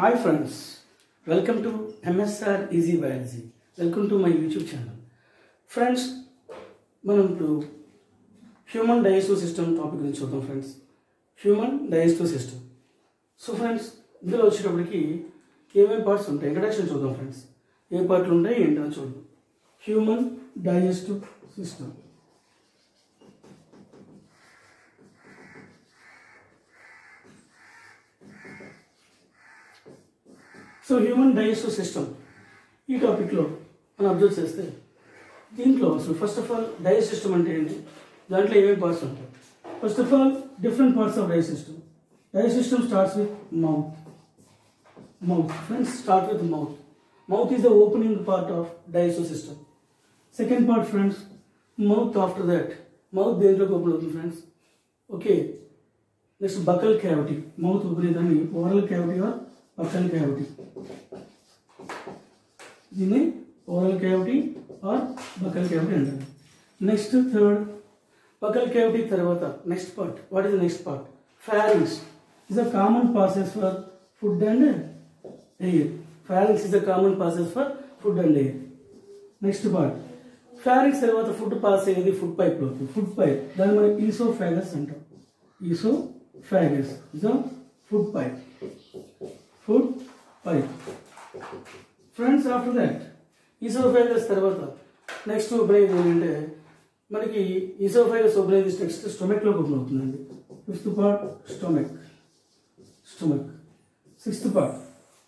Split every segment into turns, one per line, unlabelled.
Hi friends, welcome to MSR Easy Biology. Welcome to my YouTube channel. Friends, మనం ఇప్పుడు human digestive system topic గురించి చూద్దాం friends. Human digestive system. So friends, ఇందులో వచ్చేటప్పటికి ఏమేమి parts ఉంటాయి ఇంట్రడక్షన్ చూద్దాం ఫ్రెండ్స్. ఏ పార్ట్లు ఉంటాయి ఏంటో చూద్దాం. Human digestive system. So human digestive system ఈ టాపిక్లో మనం అబ్జర్వ్ చేస్తే దీంట్లో అసలు first of all digest system అంటే ఏంటి, దాంట్లో ఏమేమి పార్ట్స్ ఉంటాయి. First of all different parts of digest system. Digest system starts with mouth. Friends, start with mouth. Mouth is the opening part of digestive system. Second part friends, mouth after that. Mouth దేంట్లోకి open అవుతుంది friends. Okay, next buccal cavity. Mouth open అయ్యేదాన్ని oral cavity or buccal cavity. దీన్ని oral cavity or buccal cavity అంటారు. Next third buccal cavity తర్వాత next part. What is the next part? pharynx is a common passage for food and air. Pharynx is a common passage for food and air. Next part, pharynx తర్వాత food pass అయ్యేది food pipe లోకి. Food pipe దాన్ని మనం oesophagus అంటాం. Oesophagus is a food pipe. Food pipe friends. After that oesophagus తర్వాత next open అయ్యేది ఏంటంటే మనకి ఈసోఫాగస్ ఓపెన్ అయ్యేది నెక్స్ట్ స్టొమక్ లోకి ఓపెన్ అవుతుందండి. Fifth part stomach. Sixth part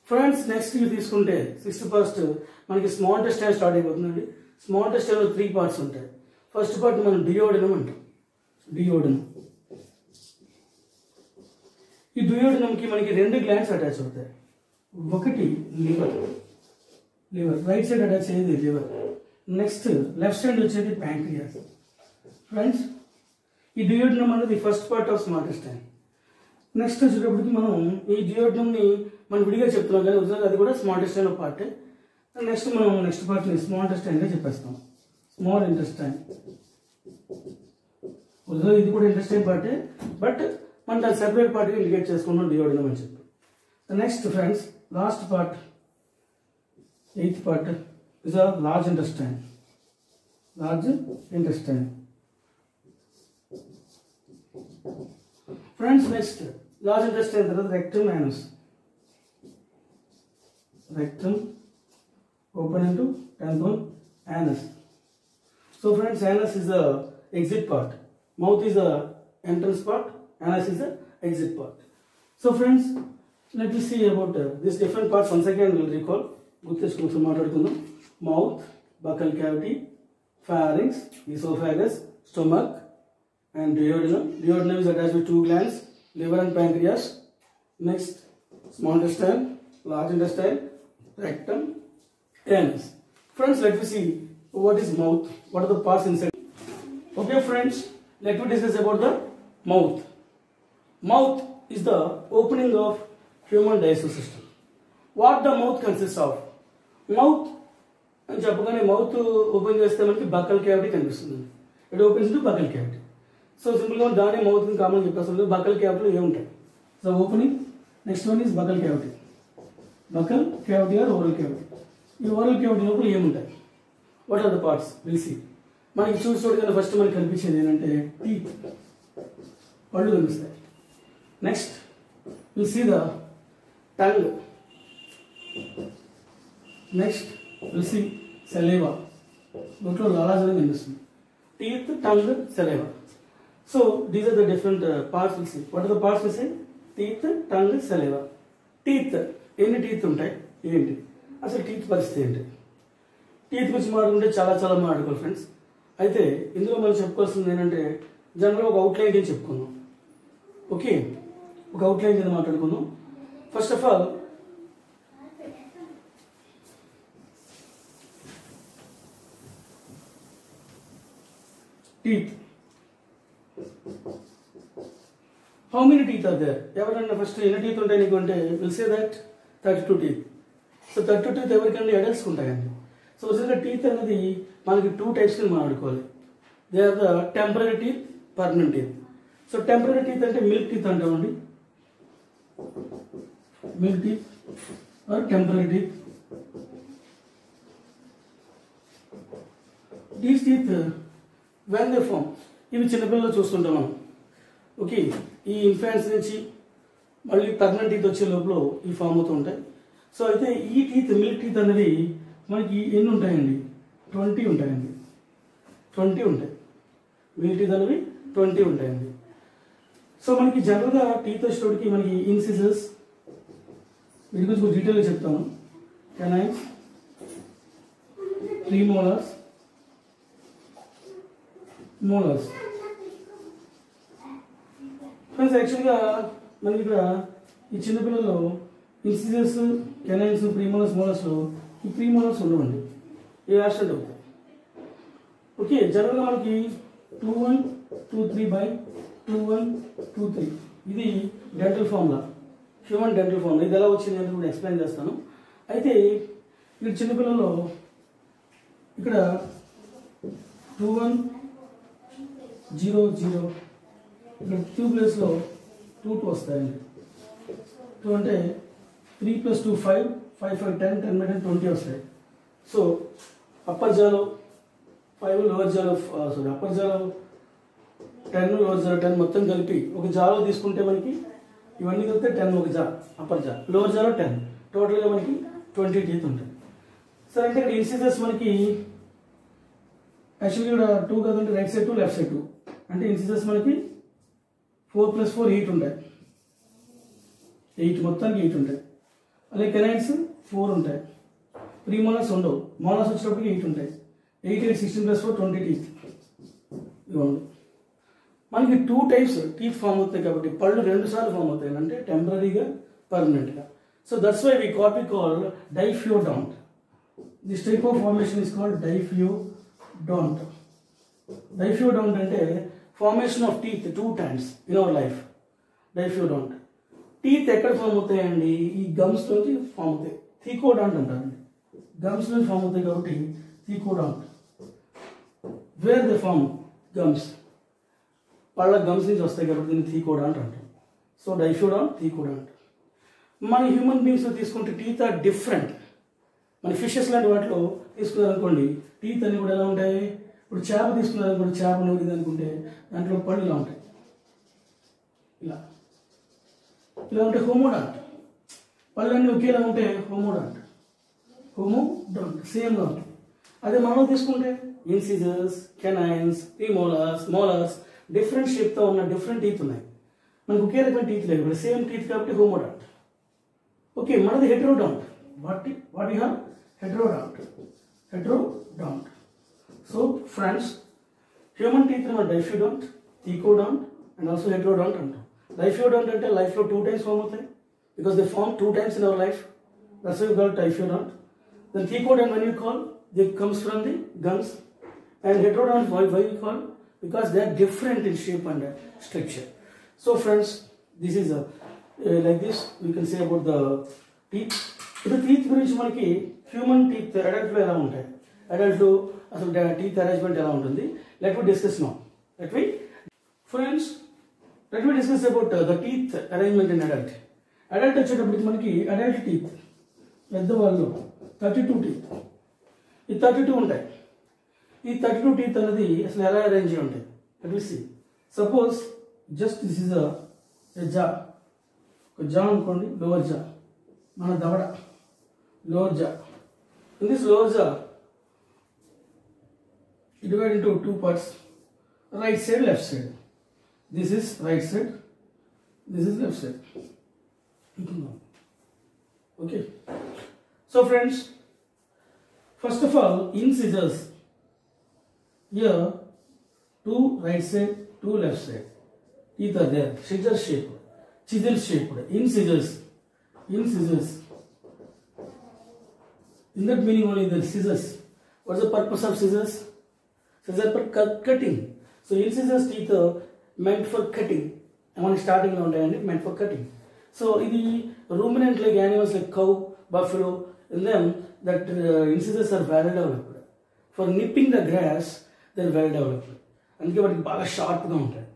friends. Next ఇవి తీసుకుంటే సిక్స్త్ పార్ట్ మనకి స్మాల్ ఇంటెస్టైన్ స్టార్ట్ అయిపోతుందండి. స్మాల్ ఇంటెస్టైన్లో 3 పార్ట్స్ ఉంటాయి. ఫస్ట్ పార్ట్ మనం డియోడినం అంటాం. డియోడినం. ఈ డియోడినంకి మనకి 2 గ్లాండ్స్ అటాచ్ అవుతాయి. ఒకటి లివర్. రైట్ సైడ్ అటాచ్ అయ్యేది లివర్. నెక్స్ట్ లెఫ్ట్ సైడ్ వచ్చేది ప్యాంక్రియాస్. ఫ్రెండ్స్, ఈ డియోడినం అనేది first part of small intestine. Next వచ్చేటప్పటికి మనం ఈ డియోడినంని మనం విడిగా చెప్తున్నాం కానీ ఒరిజినల్ అది కూడా స్మాల్ ఇంటెస్టైన్ పార్టే. నెక్స్ట్ మనం నెక్స్ట్ పార్ట్ని స్మాల్ ఇంటెస్టైన్గా చెప్పేస్తాం. స్మాల్ ఇంటెస్టైన్ ఒరిజినల్ ఇది కూడా ఇంటెస్టైన్ పార్టే, బట్ మనం దాన్ని సెపరేట్ పార్ట్గా ఇండికేట్ చేసుకున్నాం డియోడినం అని చెప్పి. Next friends, last part 8th part is a large intestine. Friends, next large intestine తర్వాత rectum anus. Rectum open into tampon anus. So friends, anus is the exit part. Mouth is the entrance part. Anus is the exit part. So friends, let me see about these different parts. Once again we will recall. Guttesukoni maatladukundam. Mouth, buccal cavity, pharynx, esophagus, stomach and duodenum. Duodenum is attached with 2 glands, liver and pancreas. Next, small intestine, large intestine, rectum, anus. Friends, let me see what is mouth, what are the parts inside. Okay friends, let me discuss about the mouth. Mouth is the opening of human digestive system. What the mouth consists of? Mouth అని చెప్పగానే mouth open చేస్తే మనకి buccal cavity కనిపిస్తుంది. It opens to buccal cavity. So సింపుల్గా దాని mouth common చెప్పేస్తుంది. Buccal క్యావిటీలో ఏముంటాయి? So opening. Next one is buccal cavity. Buccal cavity or oral cavity. ఈ ఓరల్ క్యావిటీ లోపల ఏముంటాయి? What are the parts? Will see. మనకి చూడగానే ఫస్ట్ మనకి కనిపించేది ఏంటంటే టీత్, పళ్ళు కనిపిస్తాయి. Next will see the tongue. Next will see saliva. నోట్లో లాలాజలం కనిపిస్తుంది. Teeth, tongue, saliva. So these are the different parts. Will see what are the parts? Will see teeth, tongue, saliva. Teeth, ఎన్ని teeth ఉంటాయి ఏంటి, అసలు teeth పరిస్థితి ఏంటి? Teeth గురించి మాట్లాడుకుంటే చాలా మాట్లాడుకోవాలి ఫ్రెండ్స్. అయితే ఇందులో మనం చెప్పుకోవాల్సింది ఏంటంటే జనరల్గా ఒక అవుట్లైన్ కింద చెప్పుకుందాం. ఓకే, ఒక అవుట్లైన్ కింద మాట్లాడుకుందాం. First of all teeth. How many teeth are there? ఎవరన్నా ఫస్ట్ ఎన్ని టీత్ ఉంటాయి నీకు అంటే will say that 32 teeth. So 32 teeth ఎవరికంటే అడల్ట్స్కి ఉంటాయండి. సో ఒరిజినల్గా టీత్ అనేది మనకి 2 టైప్స్ కింద మాట్లాడుకోవాలి. They are the temporary teeth, permanent teeth. So temporary teeth అంటే మిల్క్ టీత్ అంటామండి. milk teeth or temporary teeth. These teeth when they form, ఇవి చిన్నపిల్లల్లో చూస్తుంటాం మనం. ఓకే, ఈ ఇన్ఫాంట్స్ నుంచి మళ్ళీ పర్మనెంట్ టీత్ వచ్చే లోపల ఈ ఫామ్ అవుతూ ఉంటాయి. సో అయితే ఈ టీత్ మిల్క్ టీత్ అనేవి మనకి ఎన్ని ఉంటాయండి? 20 ఉంటాయండి. 20 ఉంటాయి. మిల్క్ టీత్ అనేవి 20 ఉంటాయండి. సో మనకి జనరల్గా టీత్ వచ్చేటోడికి మనకి ఇన్సిజర్స్, వీటి గురించి కొంచెం డీటెయిల్గా చెప్తాను. Canines, ప్రీమోలర్స్, molars. ఫ్రెండ్స్ యాక్చువల్గా మనకి ఇక్కడ ఈ చిన్నపిల్లల్లో ఇన్సిజర్స్, కెనైన్స్, ప్రీమోలర్స్, మోలర్స్లో ఈ ప్రీమోలర్స్ ఉండవండి, ఇవి యాబ్సెంట్ అవుతాయి. ఓకే, జనరల్గా మనకి 2-1, 2-3/2-1, 2-3 ఇది dental formula, human dental formula. ఇది ఎలా వచ్చింది అంటే కూడా ఎక్స్ప్లెయిన్ చేస్తాను. అయితే ఇక్కడ చిన్నపిల్లల్లో ఇక్కడ 2-1-0-0, ఇక్కడ 2 ప్లేస్లో 2-2 వస్తాయండి. 2 అంటే 3 + 2 5, 5 5 10, 10 20 వస్తాయి. సో అప్పర్ జాలో 5, లోవర్ జాలో అప్పర్ జాలో 10, లోవర్ జాలో 10 మొత్తం కలిపి ఒక జాలో తీసుకుంటే మనకి ఇవన్నీ కలిపితే 10 ఒక జా, అప్పర్ జా, లోవర్ జాలో 10, టోటల్గా మనకి 20 టీత్ ఉంటాయి. సరే అంటే ఇక్కడ ఇన్సిజర్స్ మనకి యాక్చువల్గా ఇక్కడ 2 కదంటే రైట్ సైడ్ 2, లెఫ్ట్ సైడ్ 2, అంటే ఇన్సిజర్స్ మనకి 4 + 4 8 ఉంటాయి. 8 మొత్తానికి 8 ఉంటాయి. అలాగే కెనైన్స్ 4 ఉంటాయి. ప్రీమోలర్స్ ఉండవు. మోలర్స్ వచ్చేటప్పటికి 8 ఉంటాయి. 8 8 16 + 4 20 టీత్. ఇవ్వండి మనకి 2 టైప్స్ టీత్ ఫామ్ అవుతాయి కాబట్టి పళ్ళు 2 సార్లు ఫామ్ అవుతాయి, అంటే టెంపరీగా, పర్మనెంట్గా. So that's why we call diphyodont. This type of formation is called diphyodont. Diphyodont అంటే formation of teeth 2 times in our life. Diphyodont teeth ఎక్కడ ఫామ్ అవుతాయండి? ఈ గమ్స్ నుంచి ఫామ్ అవుతాయి. థీకోడాంట్ అంటారండి. గమ్స్ నుంచి ఫామ్ అవుతాయి కాబట్టి థీకోడాంట్. వేర్ దే ఫామ్ గమ్స్, పళ్ళ గమ్స్ నుంచి వస్తాయి కాబట్టి దీన్ని థీకోడాంట్ అంటాం. సో డైఫియోడాంట్, థీకోడాంట్. మన హ్యూమన్ బీయింగ్స్లో తీసుకుంటే టీత్ ఆర్ డిఫరెంట్. మన ఫిషెస్ లాంటి వాటిలో తీసుకున్నారనుకోండి టీత్ అన్ని కూడా ఎలా ఉంటాయి? ఇప్పుడు చేప తీసుకున్నారనుకోండి, చేప నూరిది అనుకుంటే దాంట్లో పళ్ళు ఇలా ఉంటాయి, ఇలా ఇలా ఉంటే హోమోడాంట్. పళ్ళన్నీ ఒకేలా ఉంటే హోమోడాంట్. సేమ్గా ఉంటాయి. అదే మనం తీసుకుంటే ఇన్సిజర్స్, కెనైన్స్, ప్రీమోలర్స్, మోలర్స్ డిఫరెంట్ షేప్తో ఉన్న డిఫరెంట్ టీత్ ఉన్నాయి. మనకు ఒకే రకమైన టీత్ లేదు, సేమ్ టీత్ కాబట్టి హోమోడాంట్. ఓకే, మనది heterodont. What you have? Heterodont. So friends, human teeth మన డైఫియోడాంట్, థీకోడాంట్ అండ్ ఆల్సో హెట్రోడాంట్ అంటాం. డైఫియోడాంట్ అంటే లైఫ్లో 2 times ఫామ్ అవుతాయి, because they form 2 times in our life. That's why we call diphyodont. Then thecodont when you call, they comes from the gums. And heterodont why we call? Because they are different in shape and structure. So friends, this is like this we can say about the teeth. The teeth గురించి మనకి human teeth అడల్ట్లో ఎలా ఉంటాయి, అడల్ట్లో అసలు teeth arrangement ఎలా ఉంటుంది, let we discuss now. Friends, let we discuss about the teeth arrangement in adult. Adult వచ్చేటప్పటికి మనకి adult teeth పెద్దవాళ్ళు 32 టీత్. ఈ 32 ఉంటాయి. ఈ 32 టీత్ అనేది అసలు ఎలా అరేంజ్ అయి ఉంటాయి? Let we see. Suppose just this is a jaw. ఒక జా అనుకోండి, లోవర్ జా, మన దవడ, లోవర్ జా. ఇన్ దిస్ లోవర్ జా divide into 2 parts, right side, left side. This is right side, this is left side. Okay. So friends, first of all, incisors. Here 2 right side, 2 left side. Teeth are there, scissor shaped, chisel shaped. Incisors. In that meaning only the scissors. What's the purpose of scissors? Scissors for cutting. So incisors teeth are meant for cutting. మనం starting లో ఉంటాయండి, meant for cutting. So ఇది ruminant like animals like cow, buffalo, in them that incisors are well developed. For nipping the grass, they are well developed. అందుకే వాటికి బాగా షార్ప్గా ఉంటాయి.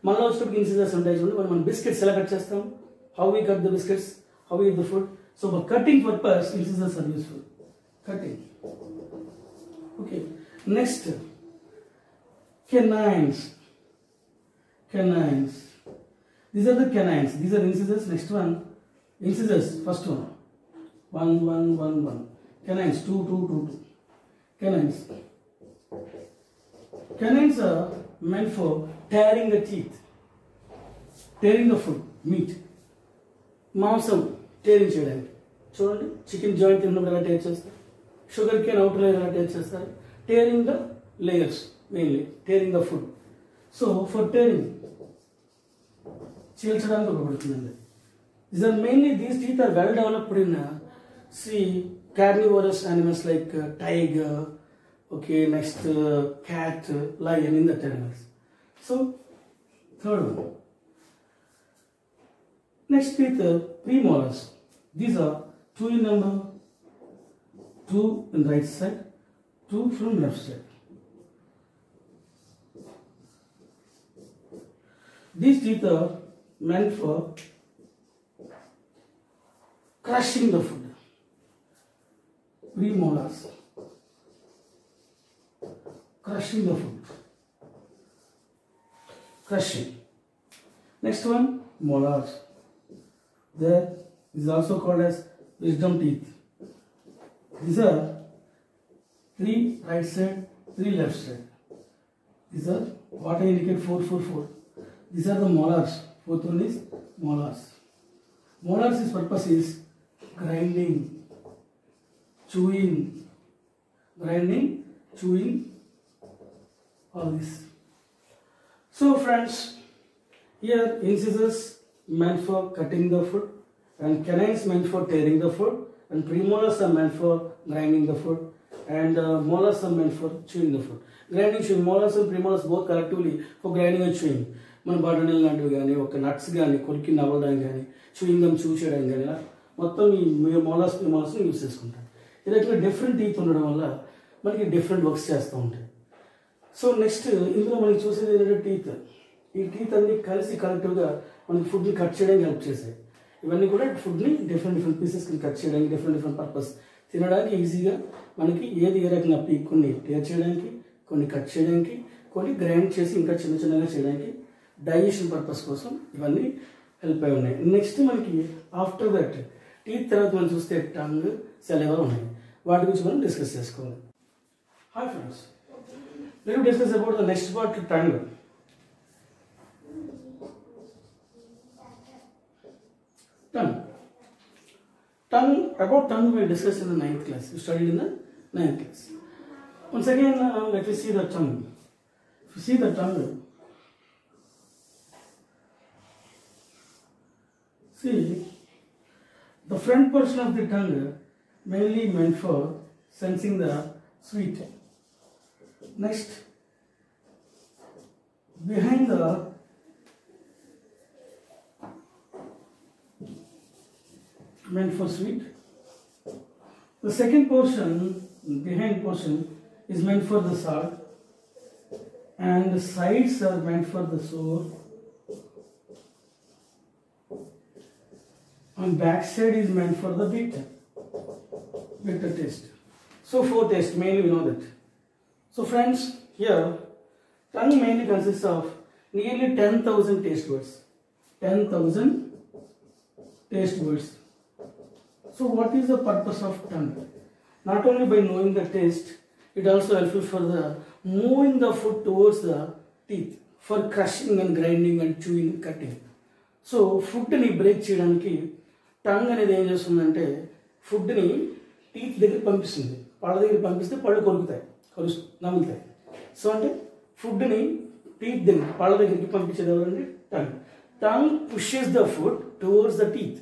మనలో వచ్చేటప్పుడు ఇన్సిజర్స్ ఉంటాయి చూడండి. మనం బిస్కెట్స్ ఎలా కట్ చేస్తాం? How we cut the biscuits? how we eat the food. So for cutting purpose, incisors are useful. Cutting. Okay. Next, canines. Canines. These are the canines. These are incisors. Next one, incisors. First one. 1, 1, 1, 1. Canines. 2, 2, 2, 2. Canines. Canines are meant for tearing the teeth, tearing the food, meat. మాంసం tearing చేయడానికి. చూడండి, chicken joint తిన్నప్పుడు ఎలా tear చేస్తారు, sugar cane outer layer ఎలా tear చేస్తారు, tearing the layers, mainly tearing the food. So for tearing, చీల్చడానికి ఉపయోగపడుతుందండి. These teeth are well developed in carnivorous animals like tiger, okay, next cat, lion, in that animals. So third one. Next teeth, premolars. These are 2 in number, 2 in right side, 2 from left side. These teeth are meant for crushing the food. Premolars. Crushing the food. Crushing. Next one, molars. There is also called as wisdom teeth. These are 3 right side, 3 left side. These are what I indicate 4, 4, 4. These are the molars. Fourth one is molars. Molars' purpose is grinding, chewing, grinding, chewing, all this. So friends, here incisors meant for cutting the food, and canines meant for tearing the food, and premolars are meant for grinding the food, and molars are meant for chewing the food. Grinding, chewing. Molars and premolars both collectively for grinding and chewing. మన బఠానీలు లాంటివి కానీ, ఒక nuts కానీ, కొరికి నవ్వడానికి కానీ, chewing gum చూ చేయడానికి కానీ, ఇలా మొత్తం ఈ మోలార్స్ ప్రిమోలార్స్ని యూజ్ చేసుకుంటారు. ఈ రకంగా డిఫరెంట్ టీత్ ఉండడం వల్ల మనకి డిఫరెంట్ వర్క్స్ చేస్తూ ఉంటాయి. సో నెక్స్ట్ ఇందులో మనకి చూసేది ఏంటంటే టీత్. ఈ టీత్ అన్ని కలిసి కలెక్టివ్గా మనకి ఫుడ్ని కట్ చేయడానికి హెల్ప్ చేశాయి. ఇవన్నీ కూడా ఫుడ్ని డిఫరెంట్ పీసెస్కి కట్ చేయడానికి, డిఫరెంట్ పర్పస్ తినడానికి ఈజీగా మనకి ఏది ఏ రకంగా కొన్ని టేర్ చేయడానికి, కొన్ని కట్ చేయడానికి, కొన్ని గ్రైండ్ చేసి ఇంకా చిన్నగా చేయడానికి, డైజెషన్ పర్పస్ కోసం ఇవన్నీ హెల్ప్ అయి ఉన్నాయి. నెక్స్ట్ మనకి ఆఫ్టర్ దట్ టీత్ తర్వాత మనం చూస్తే టంగ్, సెలైవా ఉన్నాయి. వాటి గురించి మనం డిస్కస్ చేసుకోవాలి. Hi friends, let us discuss about the next part, tongue. About tongue we discussed in the 9th class. We studied in the 9th class. Once again, let us see the tongue. If you see the tongue, see the front portion of the tongue mainly meant for sensing the sweet. Next, behind the meant for sweet. The second portion, behind portion, is meant for the salt, and the sides are meant for the sour, and back side is meant for the bitter taste. So 4 tastes mainly, we know that. So friends, here tongue mainly consists of nearly 10,000 taste buds. 10,000 taste buds. So what is the purpose of tongue? Not only by knowing the taste, it also helpful for the moving the food towards the teeth, for crushing and grinding and chewing, cutting. So food ni break cheyadaniki tongue అనేది ఏం చేస్తుందంటే food ని teeth దగ్గర పంపిస్తుంది. పళ్ళ దగ్గర పంపిస్తే పళ్ళు కొరుకుతాయి, నములుతాయి. సో అంటే ఫుడ్ ని టీత్ దగ్గర, పళ్ళ దగ్గరికి పంపించేది ఎవరంటే tongue. Tongue pushes the food towards the teeth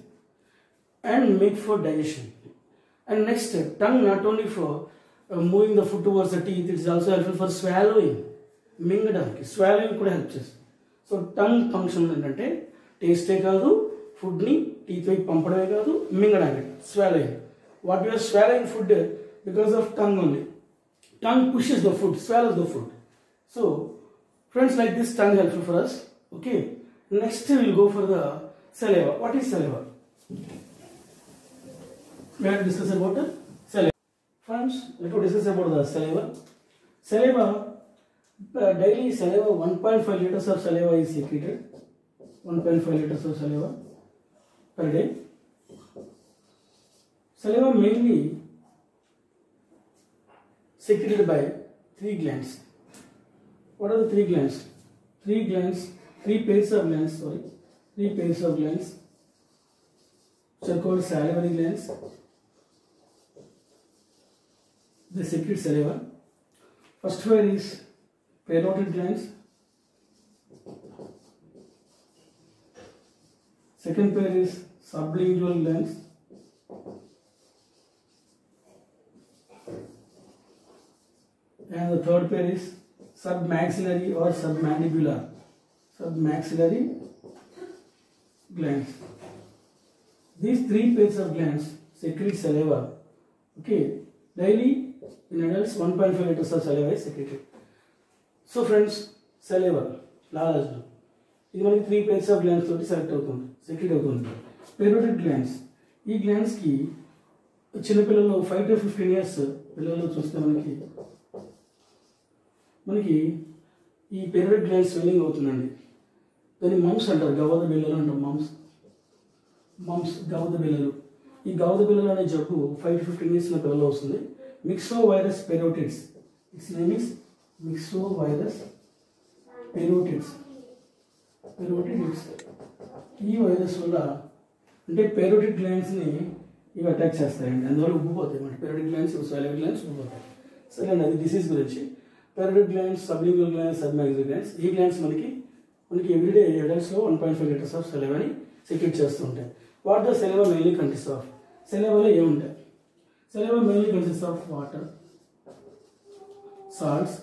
and make for digestion. And next, tongue not only for moving the food towards the teeth, it is also helpful for swallowing, మింగడానికి. Swallowing కూడా help చేస్తుంది. So tongue function ఏంటంటే టేస్టే కాదు, ఫుడ్ని teeth వైపు పంపడమే కాదు, మింగడానికి, swallowing. What you are swallowing food because of tongue only. Tongue pushes the food, swallows the food. So, friends, like this, tongue helpful for us. Okay. Next, we will go for the saliva. What is saliva? we have to discuss about the saliva. Friends, let us discuss about the saliva. Saliva, daily saliva, 1.5 liters of saliva is secreted. 1.5 liters of saliva per day. Saliva mainly secreted by 3 glands. What are the 3 glands? 3 pairs of glands, which are called salivary glands. They secrete saliva. First pair is parotid glands. Second pair is sublingual glands. And the third pair is submaxillary or submandibular glands. These 3 pairs of glands secrete saliva. Okay, daily in adults 1.5 liters of saliva is secreted. So friends, saliva, లాలాజలం ఇది మనకి 3 pairs of glands తోటి secret అవుతుంది. Parotid glands, ఈ glands కి చిన్నపిల్లలు 5 to 15 years పిల్లలు చూస్తే మనకి ఈ పెరియోడిక్ గ్లాండ్ స్వెల్లింగ్ అవుతుందండి. దాన్ని మమ్స్ అంటారు, గవద బిళ్ళలు అంటారు. మమ్స్ గవద బిళ్ళలు. ఈ గవద బిళ్ళలు అనే జబ్బు 5 to 15 years పిల్లలు వస్తుంది. మిక్సోవైరస్ పెరోటిడ్స్, ఇట్స్ నేమ్ ఇస్ మిక్సోవైరస్ పెరోటిడ్స్. ఈ వైరస్ వల్ల అంటే పెరోటిడ్ గ్లాండ్స్ని ఇవి అటాక్ చేస్తాయండి. అందువల్ల ఉబ్బిపోతాయి అన్నమాట. పెరోటిడ్ గ్లాండ్స్, సాలివరీ గ్లాండ్స్ ఉబ్బిపోతాయి. సరే అండి, అది డిసీజ్ గురించి. Parotid glands, sublingual glands, submaxillary glands. ఈ గ్లాండ్స్ మనకి ఎవ్రీడే అడల్ట్స్లో 1.5 liters ఆఫ్ సలైవాని సెక్రెట్ చేస్తూ ఉంటాయి. What the saliva mainly consist of? సలైవాలో ఏముంటాయి? Saliva mainly consist of water, salts,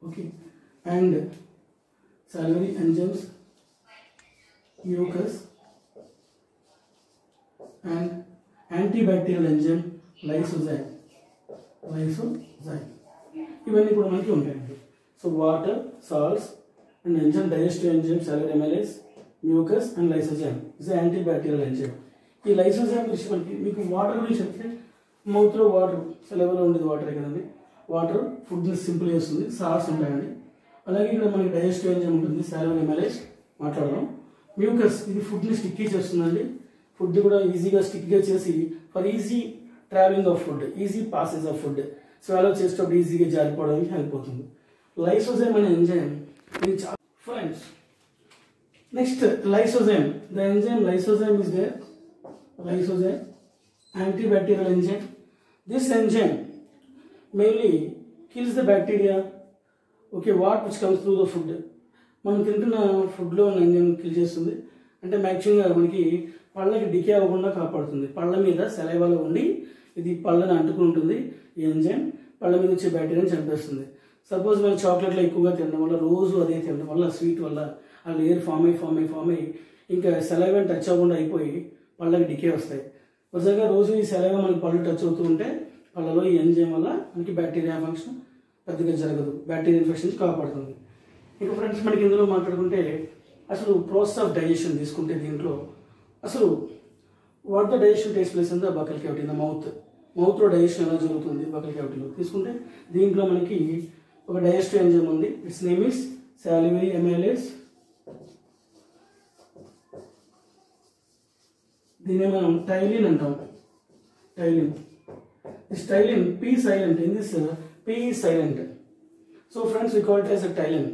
okay, and salivary enzymes, mucus, and antibacterial enzyme lysozyme. ఇవన్నీ కూడా మనకి ఉంటాయండి. So water, salts and enzyme, digestive enzyme, salivary amylase, mucus and lysozyme is antibacterial enzyme. ఈ lysozyme గురించి మీకు water గురించి చెప్తే మౌత్లో water, సెలవులో ఉండేది వాటరే కదండి. వాటర్ ఫుడ్ని సింపుల్ చేస్తుంది. సాల్ట్స్ ఉంటాయండి. అలాగే ఇక్కడ మనకి డైజెస్టివ్ ఎంజైమ్ ఉంటుంది, salivary amylase మాట్లాడడం. మ్యూకస్, ఇది ఫుడ్ని స్టిక్కీ చేస్తుందండి. ఫుడ్ కూడా ఈజీగా స్టిక్గా చేసి for easy travelling of food, easy passes of food, swallow చేసేటప్పుడు ఈజీగా జారిపోవడానికి హెల్ప్ అవుతుంది. లైసోజైమ్ అనే ఎంజైమ్ ఇది చాలా friends. Next lysozyme, the enzyme lysozyme is there. Lysozyme antibacterial enzyme. This enzyme mainly kills the bacteria, okay, which comes through the food. మనం తింటున్న ఫుడ్లో ఉన్న ఎంజైమ్ కిల్ చేస్తుంది. అంటే మ్యాక్సిమంగా మనకి పళ్ళకి డికే అవ్వకుండా కాపాడుతుంది. పళ్ళ మీద సలైవాలో ఉండి ఇది పళ్ళని అంటుకుని ఉంటుంది. ఈ ఎంజైమ్ పళ్ళ మీద వచ్చే బ్యాక్టీరియాని చంపేస్తుంది. సపోజ్ మనం చాక్లెట్లో ఎక్కువగా తినడం వల్ల, రోజు అదే తినడం వల్ల, స్వీట్ వల్ల ఆ లేయర్ ఫామ్ అయ్యి ఇంకా సలైవాని టచ్ అవ్వకుండా అయిపోయి పళ్ళకి డికే వస్తాయి. నిజంగా రోజు ఈ సలైవా మనకి పళ్ళు టచ్ అవుతూ ఉంటే పళ్ళలో ఈ ఎంజైమ్ వల్ల మనకి బ్యాక్టీరియా ఫంక్షన్ పెద్దగా జరగదు, బ్యాక్టీరియా ఇన్ఫెక్షన్స్ కాపాడుతుంది. ఇక ఫ్రెండ్స్ మనకి ఇందులో మాట్లాడుకుంటే అసలు ప్రాసెస్ ఆఫ్ డైజెషన్ తీసుకుంటే దీంట్లో అసలు what the digestion takes place in the buccal cavity, in the మౌత్లో డైజెషన్ ఎలా జరుగుతుంది బకల్ క్యావిటీలో తీసుకుంటే దీంట్లో మనకి ఒక డైజెస్టివ్ ఎంజైమ్ ఉంది. Its name is salivary amylase. దీన్ని మనం టైలిన్ అంటాం. This Tylin, P silent, in this P is silent. So friends, we call it as a Tylin.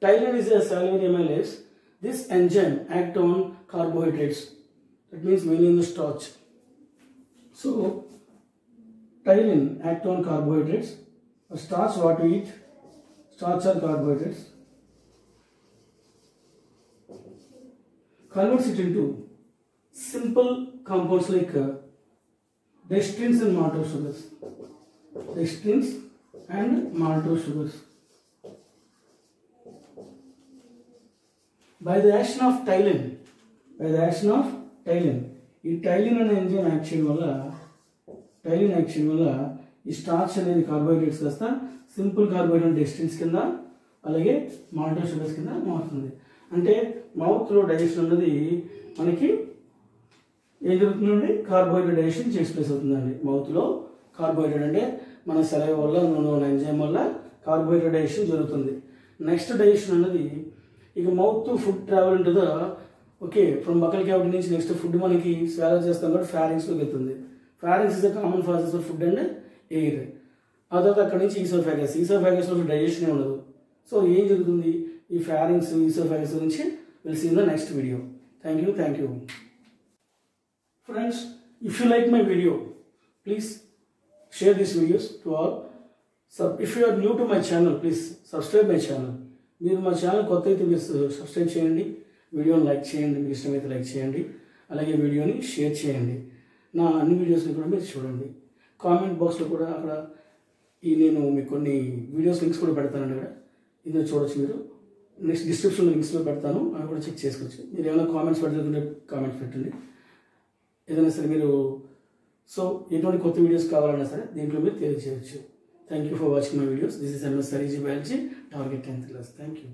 Tylin is a salivary amylase. This enzyme acts on carbohydrates. That means mainly in the starch. So Tylin acts on carbohydrates. Starch, what we eat? Starch or carbohydrates. Converts it into simple compounds like dextrins and maltose sugars. By the action of Tylin, ఈ టైలిన్ అనే enzyme action వల్ల ఈ starch అనేది carbohydrates కాస్త simple carbohydrate డెస్టిన్స్ కింద అలాగే maltose sugars కింద మారుతుంది. అంటే మౌత్లో డైజెషన్ ఉన్నది మనకి ఏం జరుగుతుందండి, కార్బోహైడ్రేట్ డైజెషన్ చేసి ప్లేస్ అవుతుందండి. మౌత్లో కార్బోహైడ్రేట్ అంటే మన సెలవు వల్ల ఎంజైమ్ వల్ల కార్బోహైడ్రేట్ డైజెషన్ జరుగుతుంది. నెక్స్ట్ డైజెషన్ అనేది ఇక mouth to food travel to the okay from buckle cavity నుంచి నెక్స్ట్ ఫుడ్ మనకి స్వాలో చేస్తాం కాబట్టి ఫారింగ్స్లోకి వెళ్తుంది. Pharynx is the common process for food and air. ఆ తర్వాత అక్కడ నుంచి ఈసోఫాగస్లో డైజెషన్ ఉండదు. సో ఏం జరుగుతుంది, ఈ ఫారింగ్స్ ఈసోఫాగస్ నుంచి will see in the next video. Thank you. Friends, if you like my video, please share these videos to all. So if you are new to my channel, please subscribe my channel. మీరు మా channel కొత్త అయితే మీరు subscribe చేయండి, వీడియోని like చేయండి, మీకు ఇష్టమైతే లైక్ చేయండి, అలాగే వీడియోని షేర్ చేయండి. నా అన్ని వీడియోస్ని కూడా మీరు చూడండి. కామెంట్ బాక్స్లో కూడా అక్కడ నేను మీకు కొన్ని వీడియోస్ లింక్స్ కూడా పెడతానండి. అక్కడ ఇందులో చూడొచ్చు మీరు. నెక్స్ట్ డిస్క్రిప్షన్లో లింక్స్లో పెడతాను, అవి కూడా చెక్ చేసుకోవచ్చు. మీరు ఏమైనా కామెంట్స్ పెడుతుంటే కామెంట్స్ పెట్టండి. ఏదైనా సరే మీరు ఎటువంటి కొత్త వీడియోస్ కావాలన్నా సరే దీంట్లో మీరు తెలియజేయవచ్చు. Thank you for watching my videos. This is MS సరీజీ biology target 10th class. Thank you.